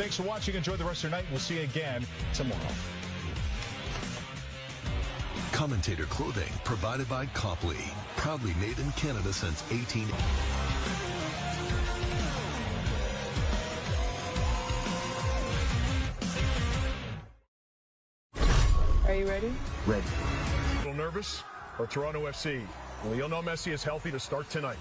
Thanks for watching. Enjoy the rest of your night. We'll see you again tomorrow. Commentator clothing provided by Copley. Proudly made in Canada since 18... Are you ready? Ready. A little nervous? Or Toronto FC? Lionel Messi is healthy to start tonight.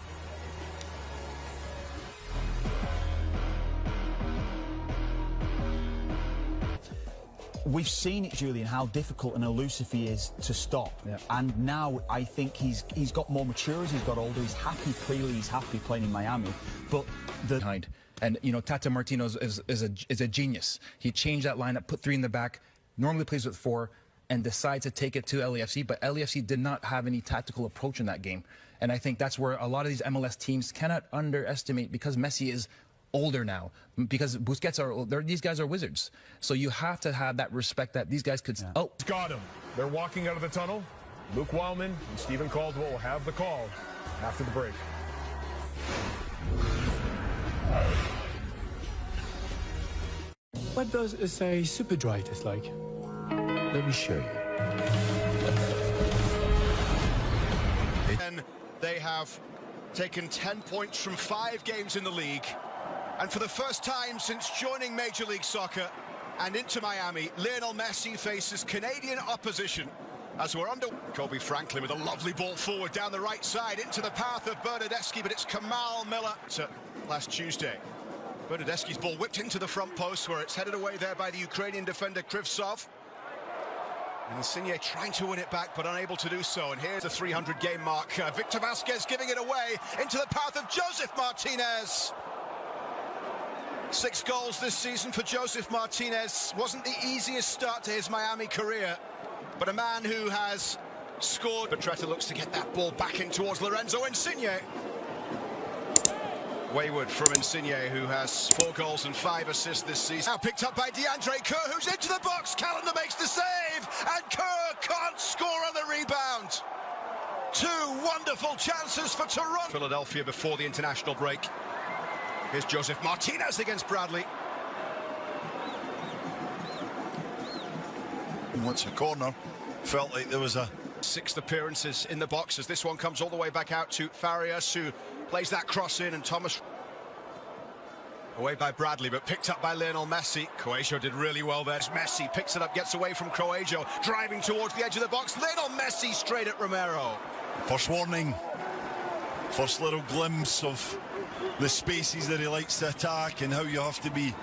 We've seen it, Julian, how difficult and elusive he is to stop. Yeah. And now I think he's got more mature as he's got older. He's happy, clearly he's happy playing in Miami. But the... And, you know, Tata Martino is a genius. He changed that lineup, put 3 in the back, normally plays with 4, and decides to take it to LAFC. But LAFC did not have any tactical approach in that game. And I think that's where a lot of these MLS teams cannot underestimate, because Messi is older now, because Busquets these guys are wizards. So you have to have that respect that these guys could... Yeah. Oh, got him. They're walking out of the tunnel. Luke Wildman and Stephen Caldwell will have the call after the break. What does say super dry taste like? Let me show you. And they have taken 10 points from 5 games in the league. And for the first time since joining Major League Soccer and into Miami, Lionel Messi faces Canadian opposition as we're under. Kobe Franklin with a lovely ball forward down the right side into the path of Bernadeschi, but it's Kamal Miller last Tuesday. Bernadeschi's ball whipped into the front post, where it's headed away there by the Ukrainian defender Krivtsov. And Insigne trying to win it back, but unable to do so. And here's the 300-game mark. Victor Vasquez giving it away into the path of Joseph Martinez. 6 goals this season for Joseph Martinez. Wasn't the easiest start to his Miami career, but a man who has scored. Petretta looks to get that ball back in towards Lorenzo Insigne. Wayward from Insigne, who has 4 goals and 5 assists this season. Now picked up by DeAndre Kerr, who's into the box. Callender makes the save, and Kerr can't score on the rebound. 2 wonderful chances for Toronto. Philadelphia before the international break. Here's Joseph Martinez against Bradley. Once a corner, felt like there was a 6th appearances in the box as this one comes all the way back out to Farias, who plays that cross in, and Thomas away by Bradley, but picked up by Lionel Messi. Coelho did really well there. Messi picks it up, gets away from Coelho, driving towards the edge of the box. Lionel Messi straight at Romero. first warning, first little glimpse of the spaces that he likes to attack and how you have to be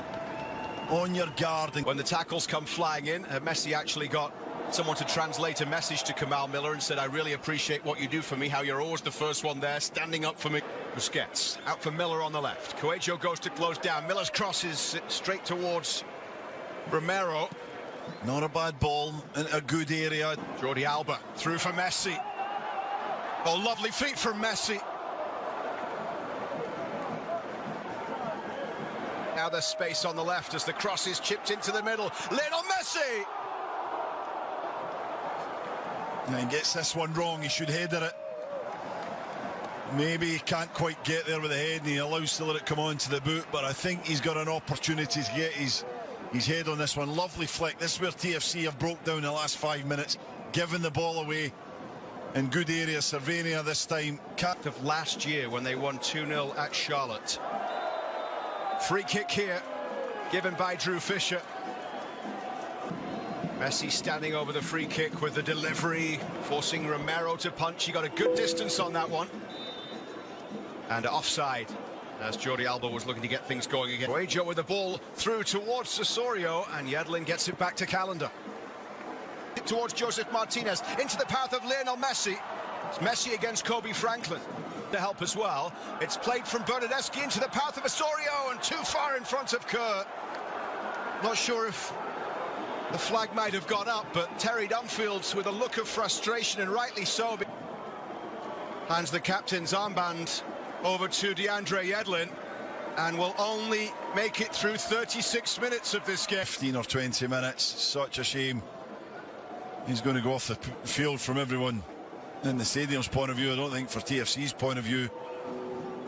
on your guard. When the tackles come flying in, Messi actually got someone to translate a message to Kamal Miller and said, "I really appreciate what you do for me, how you're always the first one there, standing up for me." Busquets out for Miller on the left. Coelho goes to close down. Miller's cross is straight towards Romero. Not a bad ball in a good area. Jordi Alba through for Messi. Oh, lovely feet from Messi. Now there's space on the left as the cross is chipped into the middle. Lionel Messi! And he gets this one wrong. He should header it. Maybe he can't quite get there with the head, and he allows to let it come onto the boot, but I think he's got an opportunity to get his head on this one. Lovely flick. This is where TFC have broke down the last 5 minutes, giving the ball away in good area. Cervania this time. Of last year when they won 2-0 at Charlotte. Free kick here, given by Drew Fisher. Messi standing over the free kick with the delivery, forcing Romero to punch. He got a good distance on that one. And offside, as Jordi Alba was looking to get things going again. Coelho with the ball through towards Osorio, and Yedlin gets it back to Callender. Towards Joseph Martinez, into the path of Lionel Messi. It's Messi against Kobe Franklin. To help as well. It's played from Bernadeschi into the path of Osorio, and too far in front of Kerr. Not sure if the flag might have gone up, but Terry Dunfield with a look of frustration, and rightly so. Hands the captain's armband over to DeAndre Yedlin, and will only make it through 36 minutes of this game. 15 or 20 minutes, such a shame. He's going to go off the field from everyone in the stadium's point of view. I don't think for TFC's point of view,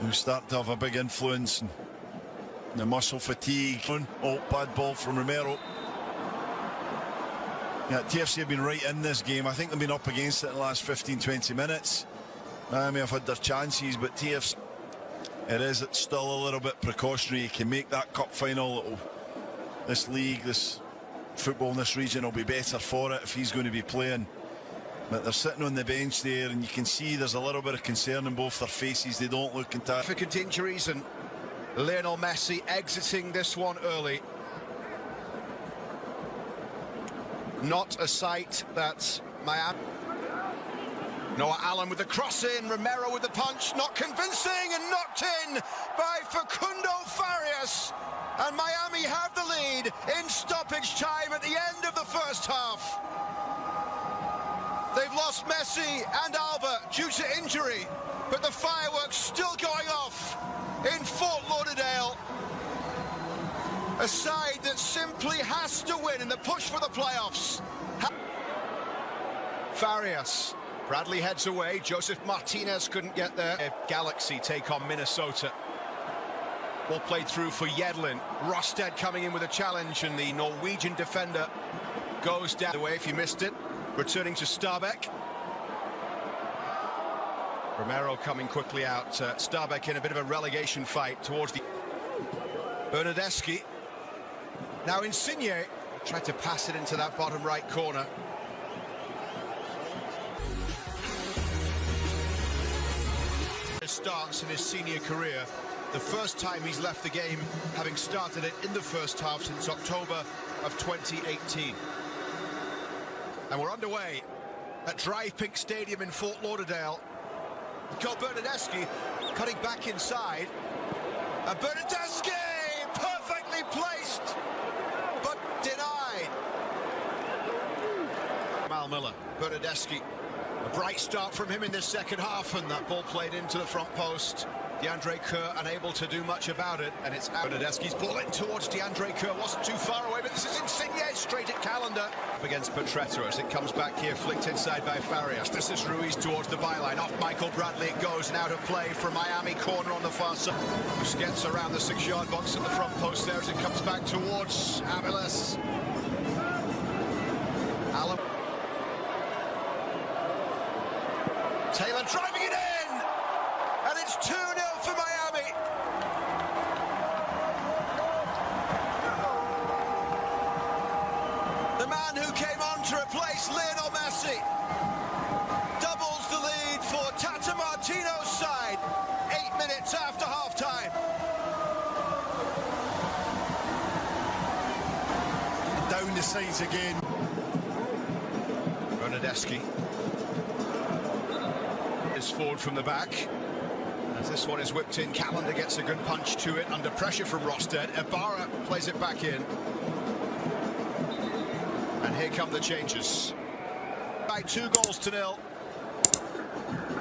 who's starting to have a big influence. And The muscle fatigue. Oh, bad ball from Romero. Yeah, TFC have been right in this game. I think they've been up against it in the last 15-20 minutes. Miami have had their chances, but TFC, it's still a little bit precautionary. You can make that cup final. This league, this football in this region will be better for it if he's going to be playing. But they're sitting on the bench there, and you can see there's a little bit of concern in both their faces. They don't look intact. Significant injuries, and Lionel Messi exiting this one early. Not a sight that Miami. Noah Allen with the cross in, Romero with the punch, not convincing, and knocked in by Facundo Farias. And Miami have the lead in stoppage time at the end of the first half. They've lost Messi and Alba due to injury, but the fireworks still going off in Fort Lauderdale. A side that simply has to win in the push for the playoffs. Farias. Bradley heads away. Joseph Martinez couldn't get there. Galaxy take on Minnesota. Ball played through for Yedlin. Rosted coming in with a challenge, and the Norwegian defender goes down the way if you missed it. Returning to Stabæk. Romero coming quickly out. Stabæk in a bit of a relegation fight towards the... Bernardeschi. Now Insigne tried to pass it into that bottom right corner. Starts in his senior career. The first time he's left the game, having started it in the first half since October of 2018. And we're underway at Drive Pink Stadium in Fort Lauderdale. Bernardeschi cutting back inside. And Bernardeschi perfectly placed, but denied. Mal Miller, Bernardeschi. A bright start from him in this second half, and that ball played into the front post. DeAndre Kerr unable to do much about it, and it's Bernardeschi's ball in towards DeAndre Kerr. Wasn't too far away, but this is Insigne straight at Calendar. Up against Petretto as it comes back here, flicked inside by Farias. This is Ruiz towards the byline. Off Michael Bradley it goes, and out of play from Miami corner on the far side. Busquets around the 6-yard box at the front post there as it comes back towards MLS. Allen. Taylor driving it in, and it's 2-0 for Miami. The man who came on to replace Lionel Messi doubles the lead for Tata Martino's side, 8 minutes after half-time. Down the sides again. Bernardeschi. Forward from the back. As this one is whipped in, Calendar gets a good punch to it under pressure from Rosted. Ibarra plays it back in. And here come the changes. By 2-0.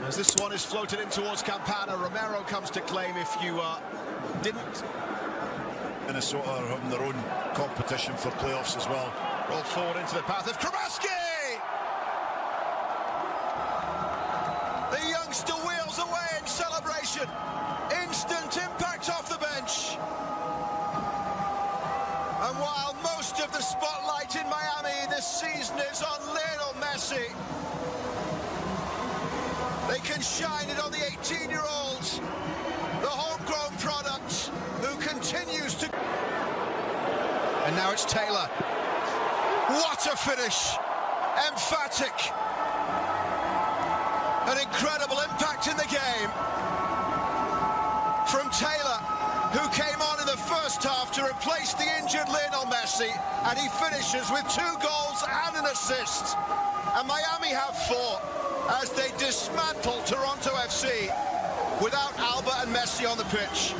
As this one is floated in towards Campana, Romero comes to claim if you didn't. Minnesota are having their own competition for playoffs as well. Roll forward into the path of Krabaski! The youngster wheels away in celebration. Instant impact off the bench. And while most of the spotlight in Miami this season is on Lionel Messi, they can shine it on the 18-year-old, the homegrown product, who continues to... And now it's Taylor. What a finish. Emphatic. An incredible impact in the game from Taylor, who came on in the first half to replace the injured Lionel Messi, and he finishes with 2 goals and an assist. And Miami have 4 as they dismantle Toronto FC without Alba and Messi on the pitch.